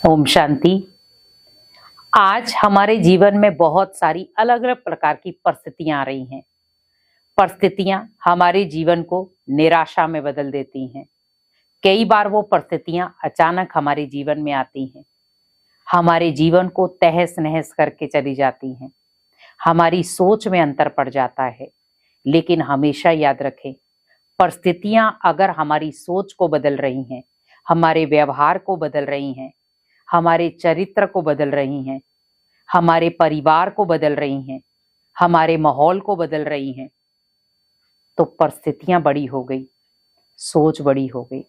ओम शांति। आज हमारे जीवन में बहुत सारी अलग अलग प्रकार की परिस्थितियां आ रही हैं। परिस्थितियां हमारे जीवन को निराशा में बदल देती हैं। कई बार वो परिस्थितियां अचानक हमारे जीवन में आती हैं, हमारे जीवन को तहस नहस करके चली जाती हैं, हमारी सोच में अंतर पड़ जाता है। लेकिन हमेशा याद रखें, परिस्थितियां अगर हमारी सोच को बदल रही हैं, हमारे व्यवहार को बदल रही हैं, हमारे चरित्र को बदल रही हैं, हमारे परिवार को बदल रही हैं, हमारे माहौल को बदल रही हैं, तो परिस्थितियां बड़ी हो गई, सोच बड़ी हो गई।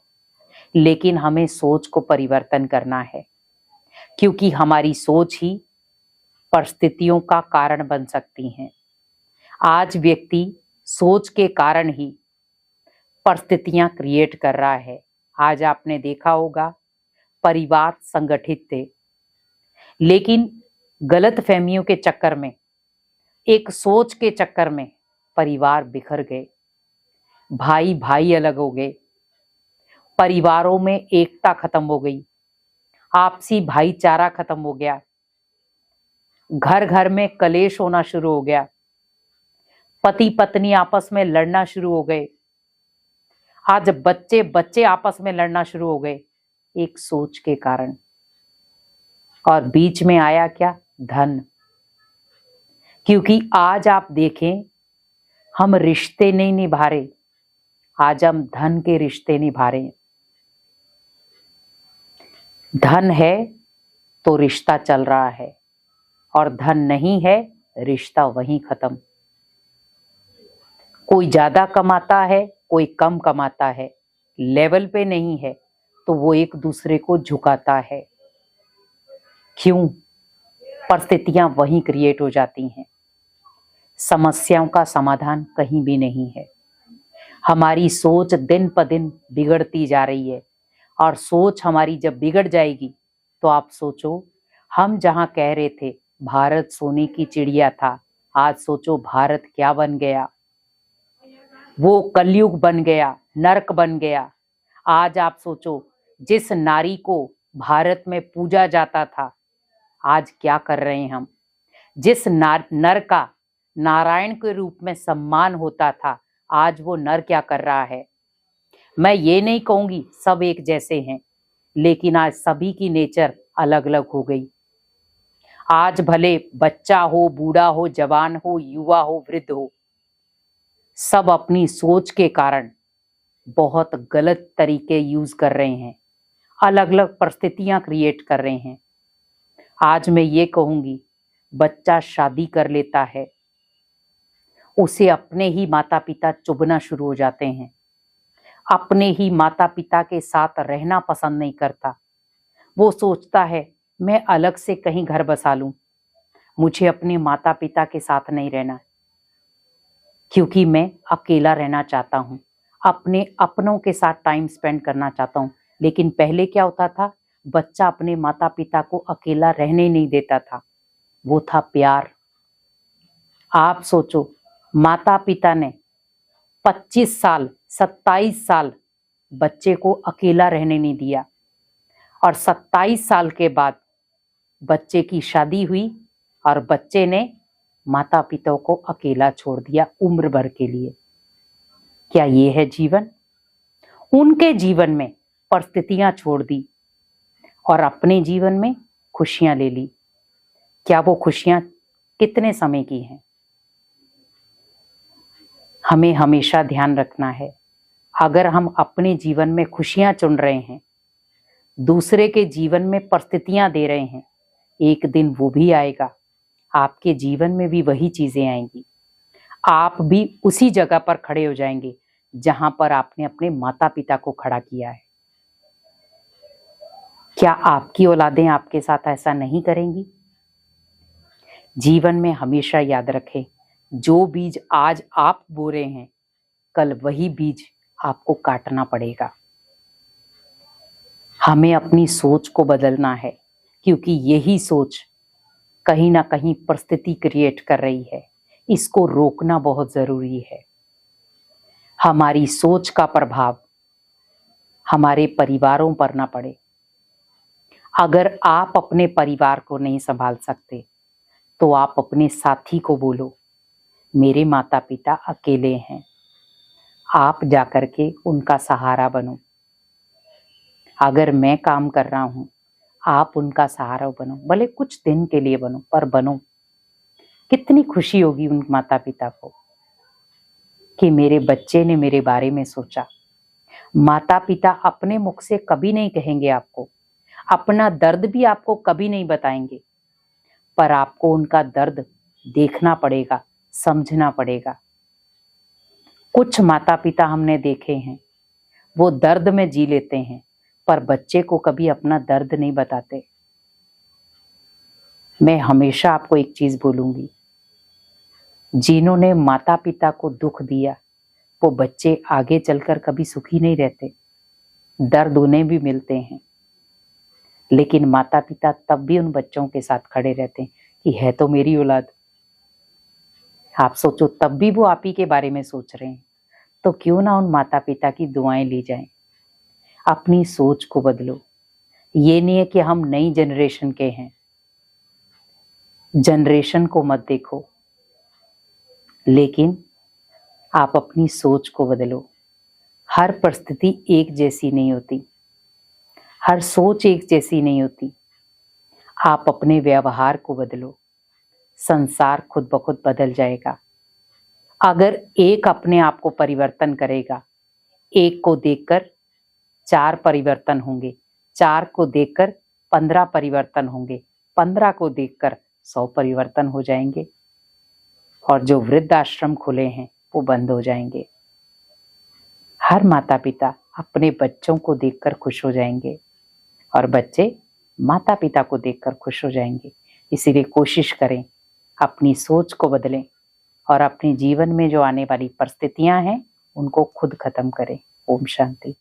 लेकिन हमें सोच को परिवर्तन करना है, क्योंकि हमारी सोच ही परिस्थितियों का कारण बन सकती हैं। आज व्यक्ति सोच के कारण ही परिस्थितियां क्रिएट कर रहा है। आज आपने देखा होगा, परिवार संगठित थे, लेकिन गलत फहमियों के चक्कर में, एक सोच के चक्कर में परिवार बिखर गए, भाई भाई अलग हो गए, परिवारों में एकता खत्म हो गई, आपसी भाईचारा खत्म हो गया, घर घर में कलेश होना शुरू हो गया, पति पत्नी आपस में लड़ना शुरू हो गए, आज बच्चे बच्चे आपस में लड़ना शुरू हो गए, एक सोच के कारण। और बीच में आया क्या? धन। क्योंकि आज आप देखें, हम रिश्ते नहीं निभा रहे, आज हम धन के रिश्ते निभा रहे हैं। धन है तो रिश्ता चल रहा है, और धन नहीं है, रिश्ता वहीं खत्म। कोई ज्यादा कमाता है, कोई कम कमाता है, लेवल पे नहीं है, तो वो एक दूसरे को झुकाता है। क्यों? परिस्थितियां वहीं क्रिएट हो जाती हैं। समस्याओं का समाधान कहीं भी नहीं है। हमारी सोच दिन प दिन बिगड़ती जा रही है, और सोच हमारी जब बिगड़ जाएगी तो आप सोचो, हम जहां कह रहे थे भारत सोने की चिड़िया था, आज सोचो भारत क्या बन गया। वो कलयुग बन गया, नरक बन गया। आज आप सोचो, जिस नारी को भारत में पूजा जाता था, आज क्या कर रहे हैं हम। जिस नर का नारायण के रूप में सम्मान होता था, आज वो नर क्या कर रहा है। मैं ये नहीं कहूंगी सब एक जैसे हैं, लेकिन आज सभी की नेचर अलग अलग हो गई। आज भले बच्चा हो, बूढ़ा हो, जवान हो, युवा हो, वृद्ध हो, सब अपनी सोच के कारण बहुत गलत तरीके यूज कर रहे हैं, अलग अलग परिस्थितियां क्रिएट कर रहे हैं। आज मैं ये कहूंगी, बच्चा शादी कर लेता है, उसे अपने ही माता पिता चुभना शुरू हो जाते हैं, अपने ही माता पिता के साथ रहना पसंद नहीं करता। वो सोचता है मैं अलग से कहीं घर बसा लूं, मुझे अपने माता पिता के साथ नहीं रहना, क्योंकि मैं अकेला रहना चाहता हूं, अपने अपनों के साथ टाइम स्पेंड करना चाहता हूं। लेकिन पहले क्या होता था, बच्चा अपने माता पिता को अकेला रहने नहीं देता था, वो था प्यार। आप सोचो, माता पिता ने 25 साल 27 साल बच्चे को अकेला रहने नहीं दिया, और 27 साल के बाद बच्चे की शादी हुई और बच्चे ने माता पिता को अकेला छोड़ दिया उम्र भर के लिए। क्या ये है जीवन? उनके जीवन में परिस्थितियां छोड़ दी और अपने जीवन में खुशियां ले ली। क्या वो खुशियां कितने समय की हैं? हमें हमेशा ध्यान रखना है, अगर हम अपने जीवन में खुशियां चुन रहे हैं, दूसरे के जीवन में परिस्थितियां दे रहे हैं, एक दिन वो भी आएगा, आपके जीवन में भी वही चीजें आएंगी। आप भी उसी जगह पर खड़े हो जाएंगे जहां पर आपने अपने माता पिता को खड़ा किया है। क्या आपकी औलादें आपके साथ ऐसा नहीं करेंगी? जीवन में हमेशा याद रखें, जो बीज आज आप बो रहे हैं, कल वही बीज आपको काटना पड़ेगा। हमें अपनी सोच को बदलना है, क्योंकि यही सोच कहीं ना कहीं परिस्थिति क्रिएट कर रही है। इसको रोकना बहुत जरूरी है। हमारी सोच का प्रभाव हमारे परिवारों पर ना पड़े। अगर आप अपने परिवार को नहीं संभाल सकते तो आप अपने साथी को बोलो, मेरे माता पिता अकेले हैं, आप जाकर के उनका सहारा बनो। अगर मैं काम कर रहा हूं, आप उनका सहारा बनो, भले कुछ दिन के लिए बनो, पर बनो। कितनी खुशी होगी उन माता पिता को कि मेरे बच्चे ने मेरे बारे में सोचा। माता पिता अपने मुख से कभी नहीं कहेंगे आपको, अपना दर्द भी आपको कभी नहीं बताएंगे, पर आपको उनका दर्द देखना पड़ेगा, समझना पड़ेगा। कुछ माता पिता हमने देखे हैं, वो दर्द में जी लेते हैं, पर बच्चे को कभी अपना दर्द नहीं बताते। मैं हमेशा आपको एक चीज बोलूंगी, जिन्होंने माता पिता को दुख दिया वो बच्चे आगे चलकर कभी सुखी नहीं रहते। दर्द उन्हें भी मिलते हैं, लेकिन माता पिता तब भी उन बच्चों के साथ खड़े रहते हैं कि है तो मेरी औलाद। आप सोचो, तब भी वो आप ही के बारे में सोच रहे हैं, तो क्यों ना उन माता पिता की दुआएं ली जाएं। अपनी सोच को बदलो। ये नहीं है कि हम नई जनरेशन के हैं, जनरेशन को मत देखो, लेकिन आप अपनी सोच को बदलो। हर परिस्थिति एक जैसी नहीं होती, हर सोच एक जैसी नहीं होती। आप अपने व्यवहार को बदलो, संसार खुद ब खुद बदल जाएगा। अगर एक अपने आप को परिवर्तन करेगा, एक को देखकर 4 परिवर्तन होंगे, 4 को देखकर 15 परिवर्तन होंगे, 15 को देखकर 100 परिवर्तन हो जाएंगे, और जो वृद्ध आश्रम खुले हैं वो बंद हो जाएंगे। हर माता पिता अपने बच्चों को देखकर खुश हो जाएंगे और बच्चे माता पिता को देखकर खुश हो जाएंगे। इसीलिए कोशिश करें, अपनी सोच को बदलें और अपने जीवन में जो आने वाली परिस्थितियां हैं उनको खुद खत्म करें। ओम शांति।